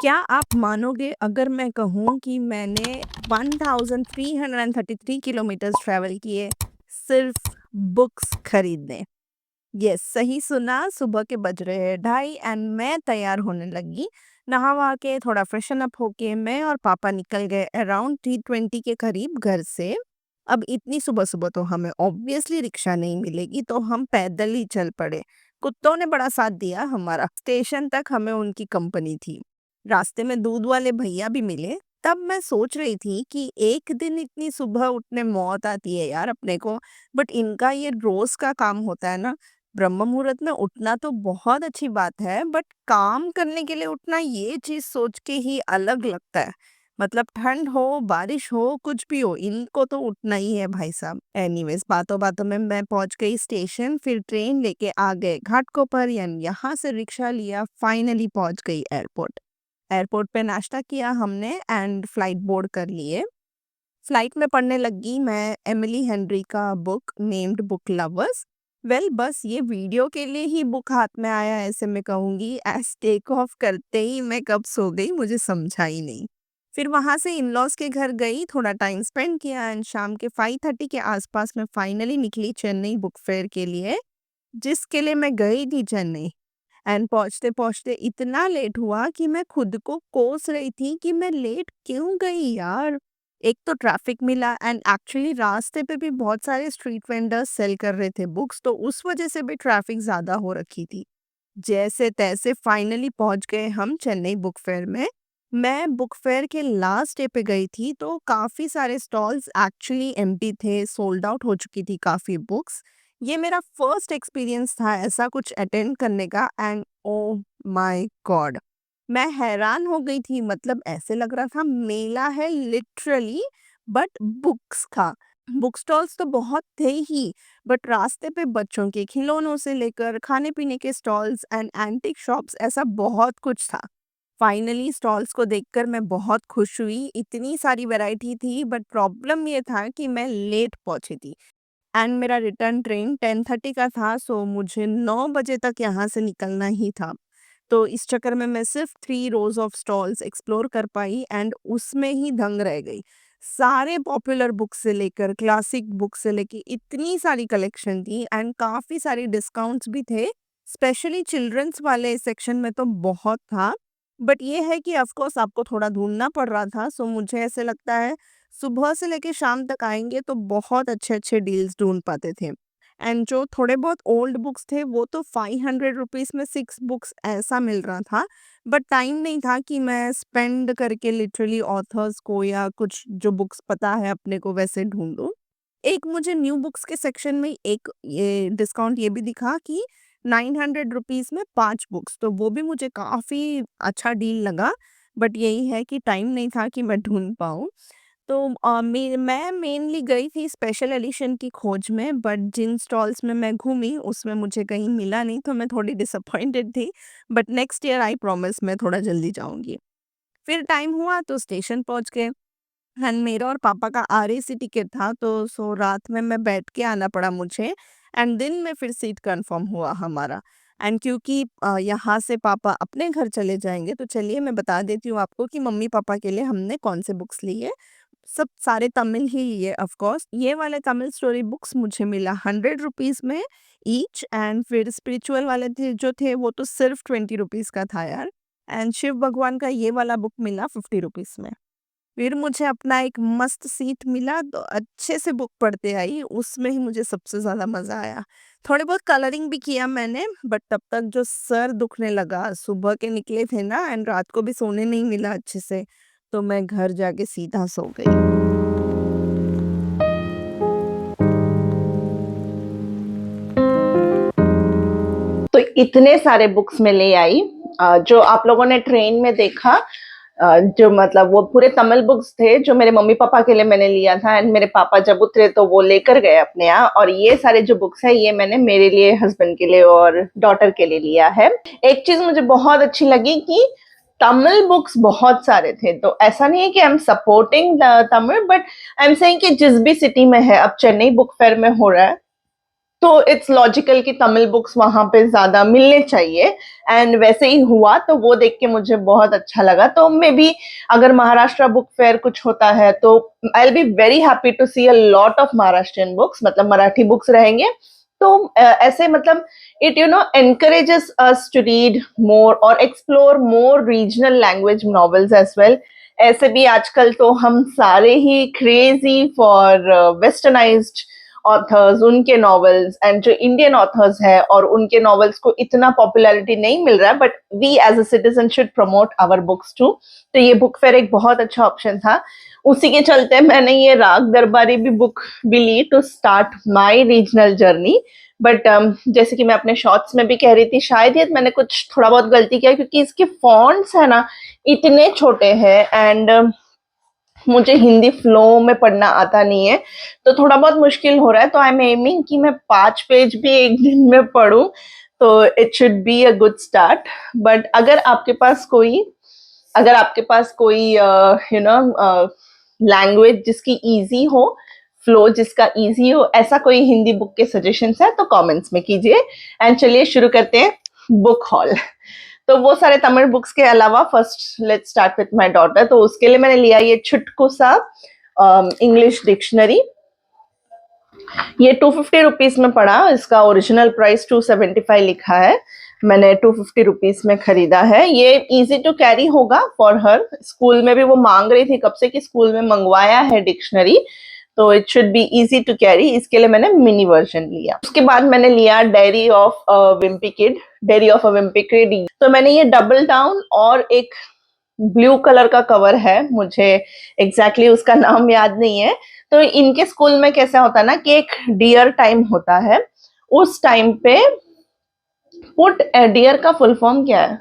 क्या आप मानोगे अगर मैं कहूँ कि मैंने 1333 किलोमीटर्स ट्रैवल किए सिर्फ बुक्स खरीदने। यस, सही सुना, सुबह के बज रहे हैं 2:30 एंड मैं तैयार होने लगी। नहा-वहा के थोड़ा फ्रेशन अप होके मैं और पापा निकल गए अराउंड 3:20 के करीब घर से। अब इतनी सुबह-सुबह तो हमें ऑब्वियसली रिक्शा नहीं मिलेगी, तो हम पैदल ही चल पड़े। कुत्तों ने बड़ा साथ दिया हमारा। स्टेशन तक हमें उनकी कंपनी थी। रास्ते में दूध वाले भैया भी मिले। तब मैं सोच रही थी कि एक दिन इतनी सुबह उठने मौत आती है यार अपने को, बट इनका ये रोज़ का काम होता है ना। ब्रह्म मुहूर्त में उठना तो बहुत अच्छी बात है, बट काम करने के लिए उठना ये चीज़ सोच के ही अलग लगता है। मतलब ठंड हो, बारिश हो, कुछ भी हो, इनको तो उठना ही है भाई साहब। एनीवेज़ बातों-बातों में मैं पहुँच गई स्टेशन, फिर ट्रेन लेके आ गए घाटकोपर एंड यहाँ से रिक्शा लिया, फाइनली पहुँच गई एयरपोर्ट। एयरपोर्ट पे नाश्ता किया हमने एंड फ्लाइट बोर्ड कर लिए। फ्लाइट में पढ़ने लगी मैं एमिली हेनरी का book named book lovers. Well बस ये वीडियो के लिए ही बुक हाथ में आया ऐसे मैं कहूँगी। एज़ टेक ऑफ करते ही मैं कब सो गई मुझे समझा ही नहीं। फिर वहाँ से इन-लॉज़ के घर गई, थोड़ा टाइम स्पेंड किया एंड शाम के 5:30 के आस-पास मैं फाइनली निकली चेन्नई बुक फेयर के लिए, जिसके लिए मैं गई थी चेन्नई। एंड पहुँचते-पहुँचते इतना लेट हुआ कि मैं खुद को कोस रही थी कि मैं लेट क्यों गई यार? एक तो ट्रैफ़िक मिला एंड एक्चुअली रास्ते पे भी बहुत सारे स्ट्रीट वेंडर्स सेल कर रहे थे बुक्स, तो उस वज़ह से भी ट्रैफ़िक ज़्यादा हो रखी थी। जैसे-तैसे फाइनली पहुँच गए हम चेन्नई बुक फेयर में। मैं बुक फेयर के लास्ट डे पे गई थी, तो काफ़ी सारे स्टॉल्स एक्चुअली एम्प्टी थे, सोल्ड आउट हो चुकी थी काफ़ी बुक्स। ये मेरा फर्स्ट एक्सपीरियंस था ऐसा कुछ अटेंड करने का एंड ओह माय गॉड! मैं हैरान हो गई थी, मतलब ऐसे लग रहा था मेला है लिटरली, बट बुक्स का। बुक स्टॉल्स तो बहुत थे ही, बट रास्ते पे बच्चों के खिलौनों से लेकर खाने-पीने के स्टॉल्स एंड एंटीक शॉप्स ऐसा बहुत कुछ था। फाइनली स्टॉल्स को देखकर मैं बहुत खुश हुई, इतनी सारी वैरायटी थी, बट प्रॉब्लम ये था कि मैं लेट पहुँची थी एंड मेरा रिटर्न ट्रेन 10:30 का था, सो मुझे 9 बजे तक यहाँ से निकलना ही था। तो इस चक्कर में मैं सिर्फ 3 रोज़ ऑफ स्टॉल्स एक्सप्लोर कर पाई एंड उसमें ही दंग रह गई। सारे पॉपुलर बुक से लेकर क्लासिक बुक से लेके इतनी सारी कलेक्शन थी एंड काफ़ी सारे डिस्काउंट्स भी थे। स्पेशली चिल्ड्रंस वाले सेक्शन में तो बहुत था। बट ये है कि ऑफ कोर्स आपको थोड़ा ढूँढना पड़ रहा था, सो मुझे ऐसे लगता है सुबह से लेके शाम तक आएँगे तो बहुत अच्छे-अच्छे डील्स ढूँढ पाते थे। एंड जो थोड़े बहुत ओल्ड बुक्स थे वो तो 500 रुपीज़ में 6 बुक्स ऐसा मिल रहा था। बट टाइम नहीं था कि मैं स्पेंड करके लिटरली ऑथर्स को या कुछ जो बुक्स पता है अपने को वैसे ढूँढूँ। एक मुझे न्यू बुक्स के सेक्शन में एक ये डिस्काउंट ये भी दिखा कि 900 रुपीज़ में 5 बुक्स, तो वो भी मुझे काफ़ी अच्छा डील लगा। बट यही है कि टाइम नहीं था कि मैं ढूँढ पाऊँ। तो मैं मेनली गई थी स्पेशल एडिशन की खोज में, बट जिन स्टॉल्स में मैं घूमी उसमें मुझे कहीं मिला नहीं, तो मैं थोड़ी डिसअपॉइंटेड थी। But next year I promise मैं थोड़ा जल्दी जाऊँगी। फिर टाइम हुआ तो स्टेशन पहुँच गए एंड मेरा और पापा का आरएसी टिकट था, तो सो रात में मैं बैठ के आना पड़ा मुझे एंड दिन में फिर सीट कन्फर्म हुआ हमारा। एंड क्योंकि यहाँ से पापा अपने घर चले जाएँगे, तो चलिए मैं बता देती हूँ आपको कि मम्मी-पापा के लिए हमने कौन से बुक्स लिए। सब सारे तमिल ही लिए ऑफ कोर्स। ये वाले तमिल स्टोरी बुक्स मुझे मिला 100 रुपीज़ में ईच एंड फिर स्पिरिचुअल वाले थे जो थे वो तो सिर्फ 20 रुपीज़ का था यार। एंड शिव भगवान का ये वाला बुक मिला 50 रुपीज़ में। फिर मुझे अपना एक मस्त सीट मिला तो अच्छे से बुक पढ़ते आई, उसमें ही मुझे सबसे ज़्यादा मज़ा आया। थोड़े बहुत कलरिंग भी किया मैंने, बट तब तक जो सर दुखने लगा, सुबह के निकले थे ना एंड रात को भी सोने नहीं मिला अच्छे से, तो मैं घर जाके सीधा सो गई। तो इतने सारे बुक्स में ले आई। जो आप लोगों ने ट्रेन में देखा, जो मतलब वो पूरे तमिल बुक्स थे जो मेरे मम्मी पापा के लिए मैंने लिया था एंड मेरे पापा जब उतरे तो वो लेकर गए अपने यहाँ। और ये सारे जो बुक्स है ये मैंने मेरे लिए, हस्बैंड के लिए और डॉटर के लिए लिया है। एक चीज मुझे बहुत अच्छी लगी कि तमिल बुक्स बहुत सारे थे, तो ऐसा नहीं है कि I am supporting the Tamil, but I am saying कि जिस भी सिटी में है, अब चेन्नई बुक फेयर में हो रहा है, तो इट्स लॉजिकल कि तमिल बुक्स वहां पे ज्यादा मिलने चाहिए, एंड वैसे ही हुआ। तो वो देख के मुझे बहुत अच्छा लगा। तो मे बी अगर महाराष्ट्र बुक फेयर कुछ होता है तो I will be very happy to see a lot of Maharashtrian books, मतलब मराठी बुक्स रहेंगे। तो ऐसे मतलब इट encourages us to read more और explore more regional language novels as well। ऐसे भी आजकल तो हम सारे ही क्रेजी फॉर वेस्टर्नाइज्ड ऑथर्स, उनके नॉवेल्स, एंड जो इंडियन ऑथर्स है और उनके नॉवेल्स को इतना पॉपुलैरिटी नहीं मिल रहा है, but we as a citizen should promote our books too. तो ये बुक फेयर एक बहुत अच्छा ऑप्शन था। उसी के चलते मैंने ये राग दरबारी भी बुक भी ली to start my regional journey. But जैसे कि मैं अपने शॉर्ट्स में भी कह रही थी, शायद ये मैंने कुछ थोड़ा बहुत गलती किया क्योंकि इसके फॉन्ट्स है ना इतने छोटे हैं, एंड मुझे हिंदी फ्लो में पढ़ना आता नहीं है, तो थोड़ा बहुत मुश्किल हो रहा है। तो आई एम एमिंग कि मैं 5 पेज भी एक दिन में पढूं, तो it should be a good start. But अगर आपके पास कोई लैंग्वेज जिसकी इजी हो, फ्लो जिसका इजी हो, ऐसा कोई हिंदी बुक के सजेशंस है तो कमेंट्स में कीजिए। एंड चलिए शुरू करते हैं बुक हॉल। तो वो सारे तमिल बुक्स के अलावा first let's start with my daughter. तो उसके लिए मैंने लिया ये छुटकू सा इंग्लिश डिक्शनरी। ये 250 रुपीज में पड़ा, इसका ओरिजिनल प्राइस 275 लिखा है, मैंने 250 रुपीज में खरीदा है। ये इजी टू कैरी होगा फॉर हर। स्कूल में भी वो मांग रही थी कब से कि स्कूल में मंगवाया है डिक्शनरी, तो it should be easy to carry. इसके लिए मैंने मिनी वर्जन लिया। उसके बाद मैंने लिया diary of Wimpy kid. Diary of a Wimpy kid, तो मैंने ये डबल डाउन और एक ब्लू कलर का कवर है, मुझे एग्जैक्टली उसका नाम याद नहीं है। तो इनके स्कूल में कैसा होता है ना कि एक डियर टाइम होता है, उस टाइम पे पुट डियर का फुल फॉर्म क्या है,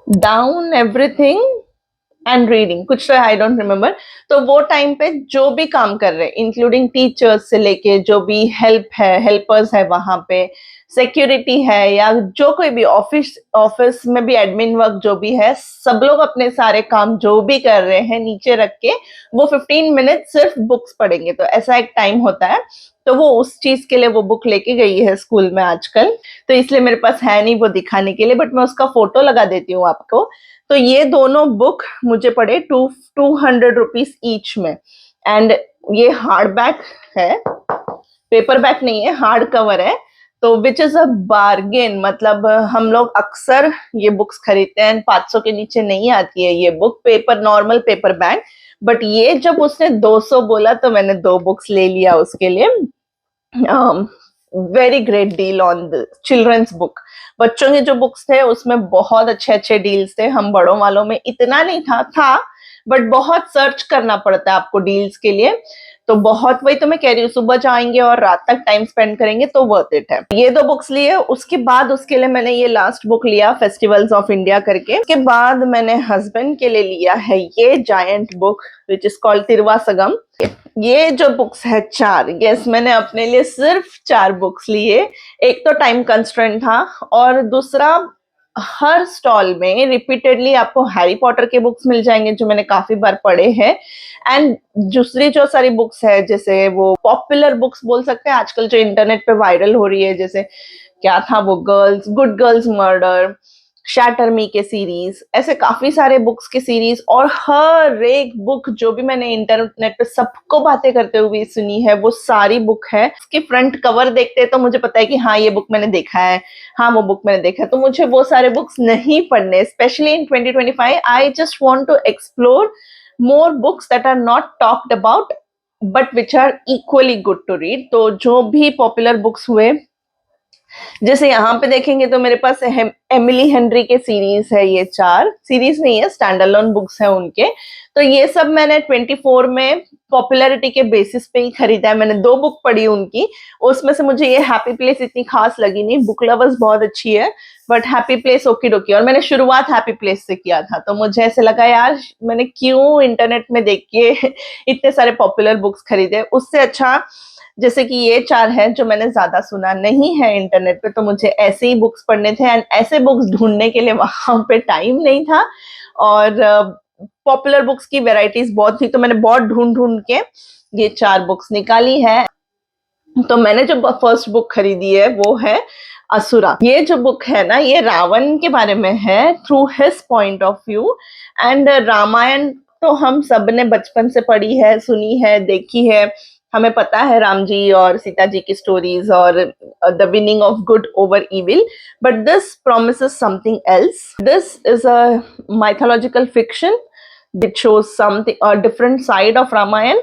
डाउन एवरीथिंग एंड रीडिंग, कुछ तो आई डोंट रिमेम्बर। तो वो टाइम पे जो भी काम कर रहे हैं, इंक्लूडिंग टीचर्स से लेके जो भी हेल्पर्स है वहां पे, सिक्योरिटी है, या जो कोई भी ऑफिस में भी एडमिन वर्क जो भी है, सब लोग अपने सारे काम जो भी कर रहे हैं नीचे रख के वो 15 मिनट सिर्फ बुक्स पढ़ेंगे। तो ऐसा एक टाइम होता है। तो वो उस चीज के लिए वो बुक लेके गई है स्कूल में आजकल, तो इसलिए मेरे पास है नहीं वो दिखाने के लिए, बट मैं उसका फोटो लगा देती हूँ आपको। तो ये दोनों बुक मुझे पड़े 200 रुपीज ईच में। एंड ये हार्ड बैक है, पेपर बैक नहीं है, हार्ड कवर है। तो विच इज अ बार्गेन, मतलब हम लोग अक्सर ये बुक्स खरीदते हैं, 500 के नीचे नहीं आती है ये book, paper normal paper back. But ये जब उसने 200 बोला तो मैंने 2 बुक्स ले लिया उसके लिए। Very great deal on the children's book. बच्चों के जो बुक्स थे उसमें बहुत अच्छे अच्छे डील्स थे, हम बड़ों वालों में इतना नहीं था, बट बहुत सर्च करना पड़ता है आपको डील्स के लिए। तो बहुत, वही तो मैं कह रही हूँ, सुबह जाएंगे और रात तक टाइम स्पेंड करेंगे तो वर्थ इट है। ये 2 बुक्स लिए। उसके बाद उसके लिए मैंने ये लास्ट बुक लिया, फेस्टिवल्स ऑफ इंडिया करके। उसके बाद मैंने हस्बैंड के लिए लिया है ये giant book which is called Thiruvasagam. ये जो बुक्स है 4, यस मैंने अपने लिए सिर्फ 4 बुक्स लिए। एक तो टाइम कंस्ट्रेंट था, और दूसरा हर स्टॉल में रिपीटेडली आपको हैरी पॉटर के बुक्स मिल जाएंगे जो मैंने काफी बार पढ़े हैं। एंड दूसरी जो सारी बुक्स है, जैसे वो पॉपुलर बुक्स बोल सकते हैं आजकल जो इंटरनेट पे वायरल हो रही है, जैसे क्या था वो, गुड गर्ल्स मर्डर, शैटर मी के सीरीज, ऐसे काफी सारे बुक्स के सीरीज। और हर एक बुक जो भी मैंने इंटरनेट पे सबको बातें करते हुए सुनी है वो सारी बुक है। उसके फ्रंट कवर देखते हैं तो मुझे पता है कि हाँ ये बुक मैंने देखा है, हाँ वो बुक मैंने देखा है। तो मुझे वो सारे बुक्स नहीं पढ़ने, specially in 2025 I just want to explore more books that are not talked about but which are equally good to read। तो जो भी पॉपुलर बुक्स हुए, जैसे यहाँ पे देखेंगे तो मेरे पास एमिली हेनरी के सीरीज है, ये 4 सीरीज नहीं है, स्टैंड अलोन बुक्स है उनके। तो ये सब मैंने 24 में पॉपुलैरिटी के बेसिस पे ही खरीदा है। मैंने 2 बुक पढ़ी उनकी, उसमें से मुझे ये हैप्पी प्लेस इतनी खास लगी नहीं। बुक लवर्स बहुत अच्छी है, बट हैप्पी प्लेस ओके डोकी। और मैंने शुरुआत हैप्पी प्लेस से किया था, तो मुझे ऐसे लगा यार मैंने क्यों इंटरनेट में देख के इतने सारे पॉपुलर बुक्स खरीदे, उससे अच्छा जैसे कि ये 4 हैं जो मैंने ज्यादा सुना नहीं है इंटरनेट पे, तो मुझे ऐसे ही बुक्स पढ़ने थे। एंड ऐसे बुक्स ढूंढने के लिए वहां पे टाइम नहीं था, और पॉपुलर बुक्स की वेराइटीज बहुत थी, तो मैंने बहुत ढूंढ ढूंढ के ये 4 बुक्स निकाली है। तो मैंने जो फर्स्ट बुक खरीदी है वो है असुरा। ये जो बुक है ना, ये रावण के बारे में है through his point of view. And Ramayana तो हम सब ने बचपन से पढ़ी है, सुनी है, देखी है। हमें पता है राम जी और सीता जी की स्टोरीज और the winning of good over evil. But this promises something else. This is a mythological fiction that shows something a different side of Ramayan.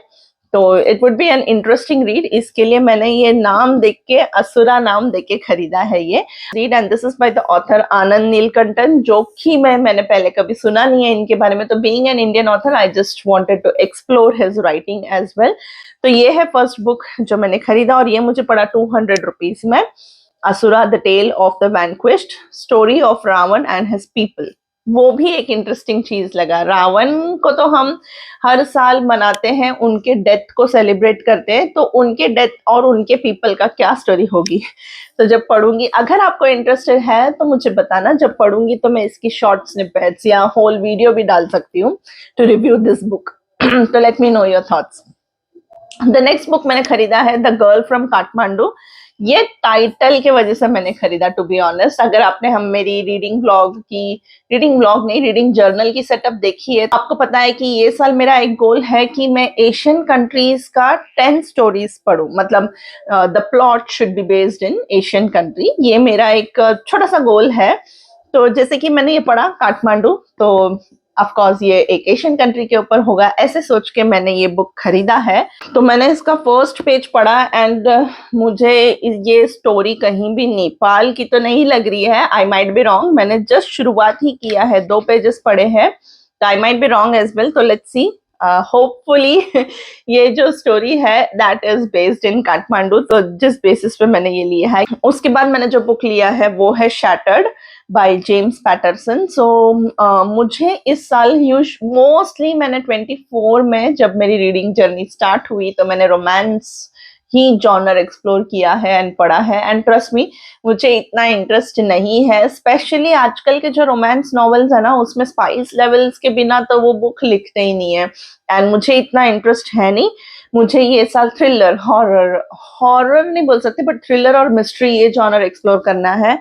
तो it would be an interesting read. इसके लिए मैंने ये नाम देख के, असुरा नाम देख के खरीदा है ये read. And this is by the author Anand Neelakantan, जो कि मैंने पहले कभी सुना नहीं है इनके बारे में। तो being an Indian author, I just wanted to explore his writing as well. तो ये है फर्स्ट बुक जो मैंने खरीदा, और ये मुझे पड़ा 200 रुपीज में। Asura the tale of the vanquished, story of Ravana and his people. वो भी एक इंटरेस्टिंग चीज लगा। रावण को तो हम हर साल मनाते हैं, उनके डेथ को सेलिब्रेट करते हैं। तो उनके डेथ और उनके पीपल का क्या स्टोरी होगी, तो जब पढ़ूंगी, अगर आपको इंटरेस्टेड है तो मुझे बताना। जब पढ़ूंगी तो मैं इसकी शॉर्ट स्निपेट्स या होल वीडियो भी डाल सकती हूँ टू रिव्यू दिस बुक। तो let me know your thoughts. The next book मैंने खरीदा है द गर्ल फ्रॉम काठमांडू। ये टाइटल के वजह से मैंने खरीदा, टू बी ऑनेस्ट। अगर आपने मेरी रीडिंग जर्नल की सेटअप देखी है, तो आपको पता है कि ये साल मेरा एक गोल है कि मैं एशियन कंट्रीज का 10 स्टोरीज पढूं। मतलब the plot should be based in Asian country. ये मेरा एक छोटा सा गोल है। तो जैसे कि मैंने ये पढ़ा काठमांडू, तो ऑफ कोर्स ये एक एशियन कंट्री के ऊपर होगा, ऐसे सोच के मैंने ये बुक खरीदा है। तो मैंने इसका फर्स्ट पेज पढ़ा एंड मुझे ये स्टोरी कहीं भी नेपाल की तो नहीं लग रही है। आई माइट बी रॉन्ग, मैंने जस्ट शुरुआत ही किया है, 2 पेजेस पढ़े हैं, तो I might be wrong as well. तो लेट्स सी, होपफुली ये जो स्टोरी है that is based in Kathmandu, तो जिस बेसिस पे मैंने ये लिया है। उसके बाद मैंने जो बुक लिया है वो है शैटर्ड बाय जेम्स पैटरसन। सो मुझे इस साल मोस्टली मैंने 24 में जब मेरी रीडिंग जर्नी स्टार्ट हुई, तो मैंने रोमांस ही जॉनर एक्सप्लोर किया है एंड पढ़ा है। एंड ट्रस्ट मी, मुझे इतना इंटरेस्ट नहीं है, स्पेशली आजकल के जो रोमांस नॉवेल्स है ना, उसमें स्पाइस लेवल्स के बिना तो वो बुक लिखते ही नहीं है। एंड मुझे इतना इंटरेस्ट है नहीं। मुझे ये साल थ्रिलर, हॉरर नहीं बोल सकते, बट थ्रिलर और मिस्ट्री, ये जॉनर एक्सप्लोर करना है।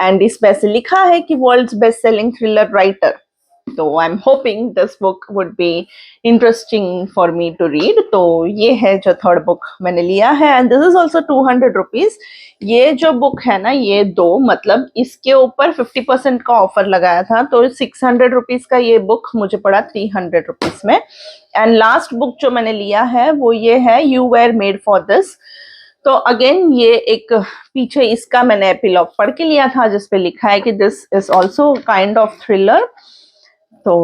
एंड इस पे से लिखा है कि world's best selling thriller writer. तो I am hoping this book would be interesting for me to read. तो ये है जो थर्ड बुक मैंने लिया है, and this is also 200 rupees. ये जो बुक है ना, ये दो, मतलब इसके ऊपर 50% का ऑफर लगाया था, तो 600 रुपीज का ये बुक मुझे पड़ा 300 रुपीज में। एंड लास्ट बुक जो मैंने लिया है वो ये है you were made for this. तो अगेन ये एक, पीछे इसका मैंने एपिलॉग पढ़ के लिया था जिसपे लिखा है कि this is also kind of thriller. तो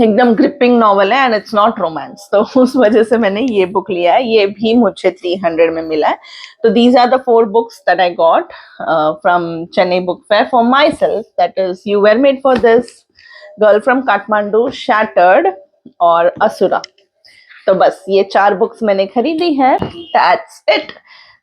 एकदम ग्रिपिंग नॉवल है एंड इट्स नॉट रोमांस, तो उस वजह से मैंने ये बुक लिया है। ये भी मुझे 300 में मिला है। तो these are the 4 books that I got from Chennai book fair for myself. That is you were made for this, girl from Kathmandu, shattered और असुरा। तो बस ये 4 बुक्स मैंने खरीदी है, दैट्स इट।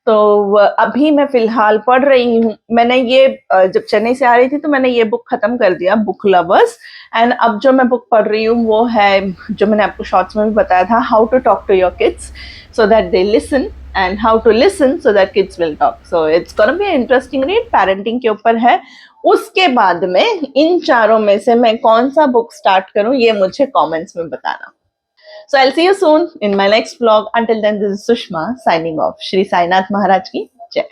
तो अभी मैं फिलहाल पढ़ रही हूँ। मैंने ये जब चेन्नई से आ रही थी तो मैंने ये बुक खत्म कर दिया, बुक लवर्स। एंड अब जो मैं बुक पढ़ रही हूँ वो है, जो मैंने आपको शॉर्ट्स में भी बताया था, how to talk to your kids so that they listen, and how to listen so that kids will talk. So it's gonna be interesting read, parenting के ऊपर है। उसके बाद में इन चारों में से मैं कौन सा बुक स्टार्ट करूँ, ये मुझे कॉमेंट्स में बताना। So I'll see you soon in my next vlog. Until then, this is Sushma signing off. Shri Sainath Maharaj ki Jai.